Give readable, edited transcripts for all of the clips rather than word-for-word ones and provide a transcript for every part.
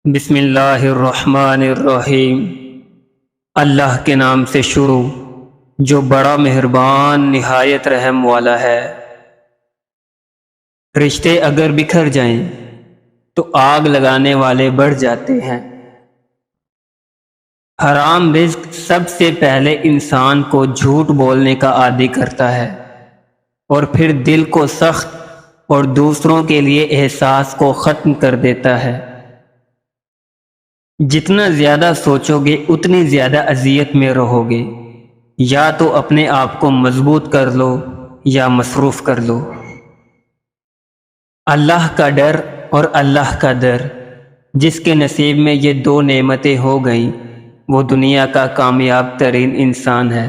بسم اللہ الرحمن الرحیم۔ اللہ کے نام سے شروع جو بڑا مہربان نہایت رحم والا ہے۔ رشتے اگر بکھر جائیں تو آگ لگانے والے بڑھ جاتے ہیں۔ حرام رزق سب سے پہلے انسان کو جھوٹ بولنے کا عادی کرتا ہے اور پھر دل کو سخت اور دوسروں کے لیے احساس کو ختم کر دیتا ہے۔ جتنا زیادہ سوچو گے اتنی زیادہ اذیت میں رہو گے۔ یا تو اپنے آپ کو مضبوط کر لو یا مصروف کر لو۔ اللہ کا ڈر اور اللہ کا در، جس کے نصیب میں یہ دو نعمتیں ہو گئیں وہ دنیا کا کامیاب ترین انسان ہے۔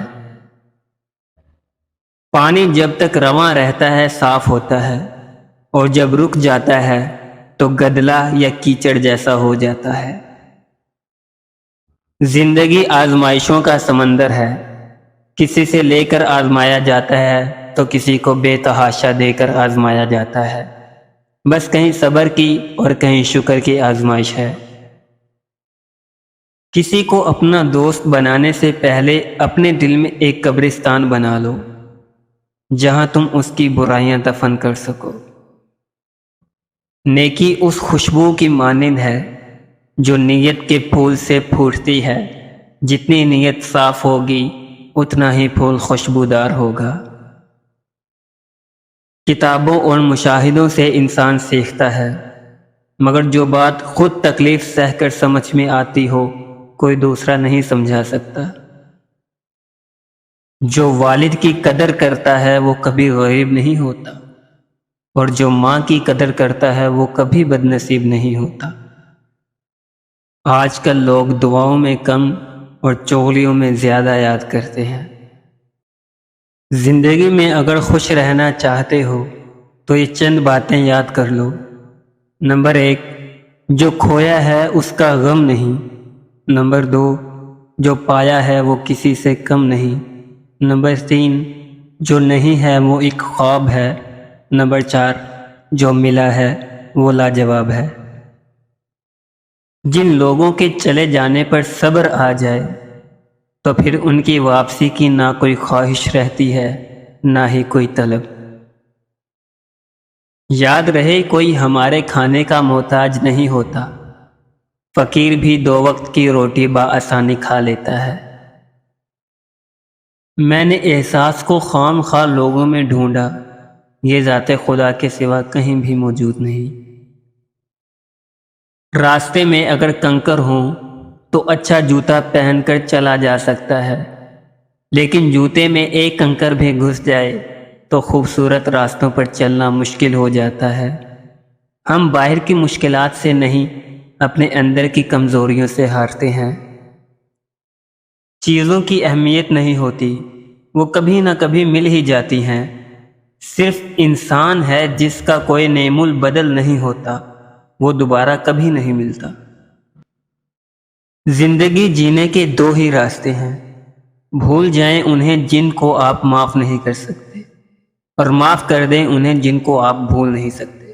پانی جب تک رواں رہتا ہے صاف ہوتا ہے، اور جب رک جاتا ہے تو گدلا یا کیچڑ جیسا ہو جاتا ہے۔ زندگی آزمائشوں کا سمندر ہے، کسی سے لے کر آزمایا جاتا ہے تو کسی کو بے تحاشا دے کر آزمایا جاتا ہے۔ بس کہیں صبر کی اور کہیں شکر کی آزمائش ہے۔ کسی کو اپنا دوست بنانے سے پہلے اپنے دل میں ایک قبرستان بنا لو جہاں تم اس کی برائیاں دفن کر سکو۔ نیکی اس خوشبو کی مانند ہے جو نیت کے پھول سے پھوٹتی ہے۔ جتنی نیت صاف ہوگی اتنا ہی پھول خوشبودار ہوگا۔ کتابوں اور مشاہدوں سے انسان سیکھتا ہے، مگر جو بات خود تکلیف سہ کر سمجھ میں آتی ہو کوئی دوسرا نہیں سمجھا سکتا۔ جو والد کی قدر کرتا ہے وہ کبھی غریب نہیں ہوتا، اور جو ماں کی قدر کرتا ہے وہ کبھی بد نصیب نہیں ہوتا۔ آج کل لوگ دعاؤں میں کم اور چغلیوں میں زیادہ یاد کرتے ہیں۔ زندگی میں اگر خوش رہنا چاہتے ہو تو یہ چند باتیں یاد کر لو۔ نمبر 1، جو کھویا ہے اس کا غم نہیں۔ نمبر 2، جو پایا ہے وہ کسی سے کم نہیں۔ نمبر 3، جو نہیں ہے وہ ایک خواب ہے۔ نمبر 4، جو ملا ہے وہ لاجواب ہے۔ جن لوگوں کے چلے جانے پر صبر آ جائے تو پھر ان کی واپسی کی نہ کوئی خواہش رہتی ہے نہ ہی کوئی طلب۔ یاد رہے کوئی ہمارے کھانے کا محتاج نہیں ہوتا، فقیر بھی 2 وقت کی روٹی بآسانی کھا لیتا ہے۔ میں نے احساس کو خام خواہ لوگوں میں ڈھونڈا، یہ ذات خدا کے سوا کہیں بھی موجود نہیں۔ راستے میں اگر کنکر ہوں تو اچھا جوتا پہن کر چلا جا سکتا ہے، لیکن جوتے میں ایک کنکر بھی گھس جائے تو خوبصورت راستوں پر چلنا مشکل ہو جاتا ہے۔ ہم باہر کی مشکلات سے نہیں، اپنے اندر کی کمزوریوں سے ہارتے ہیں۔ چیزوں کی اہمیت نہیں ہوتی، وہ کبھی نہ کبھی مل ہی جاتی ہیں۔ صرف انسان ہے جس کا کوئی نعم البدل نہیں ہوتا، وہ دوبارہ کبھی نہیں ملتا۔ زندگی جینے کے 2 ہی راستے ہیں، بھول جائیں انہیں جن کو آپ معاف نہیں کر سکتے، اور معاف کر دیں انہیں جن کو آپ بھول نہیں سکتے۔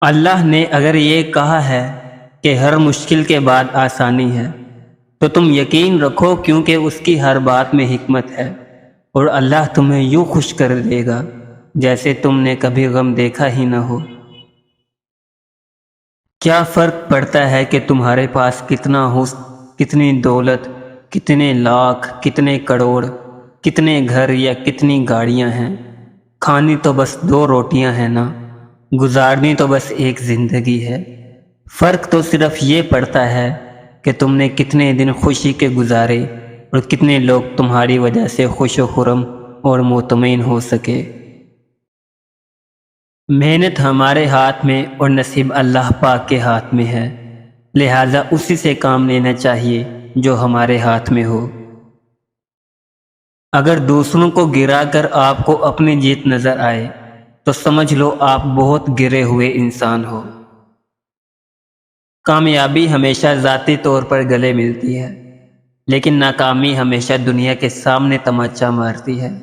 اللہ نے اگر یہ کہا ہے کہ ہر مشکل کے بعد آسانی ہے تو تم یقین رکھو، کیونکہ اس کی ہر بات میں حکمت ہے، اور اللہ تمہیں یوں خوش کر دے گا جیسے تم نے کبھی غم دیکھا ہی نہ ہو۔ کیا فرق پڑتا ہے کہ تمہارے پاس کتنا حسن، کتنی دولت، کتنے لاکھ، کتنے کروڑ، کتنے گھر یا کتنی گاڑیاں ہیں؟ کھانی تو بس 2 روٹیاں ہیں نا، گزارنی تو بس ایک زندگی ہے۔ فرق تو صرف یہ پڑتا ہے کہ تم نے کتنے دن خوشی کے گزارے اور کتنے لوگ تمہاری وجہ سے خوش و خرم اور مطمئن ہو سکے۔ محنت ہمارے ہاتھ میں اور نصیب اللہ پاک کے ہاتھ میں ہے، لہٰذا اسی سے کام لینا چاہیے جو ہمارے ہاتھ میں ہو۔ اگر دوسروں کو گرا کر آپ کو اپنی جیت نظر آئے تو سمجھ لو آپ بہت گرے ہوئے انسان ہو۔ کامیابی ہمیشہ ذاتی طور پر گلے ملتی ہے، لیکن ناکامی ہمیشہ دنیا کے سامنے تماچا مارتی ہے۔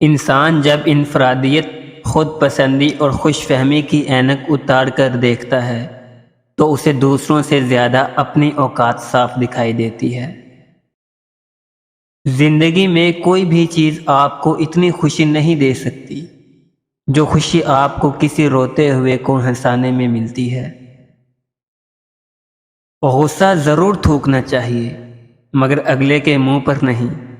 انسان جب انفرادیت خود پسندی اور خوش فہمی کی اینک اتار کر دیکھتا ہے تو اسے دوسروں سے زیادہ اپنی اوقات صاف دکھائی دیتی ہے۔ زندگی میں کوئی بھی چیز آپ کو اتنی خوشی نہیں دے سکتی جو خوشی آپ کو کسی روتے ہوئے کو ہنسانے میں ملتی ہے۔ غصہ ضرور تھوکنا چاہیے مگر اگلے کے منہ پر نہیں۔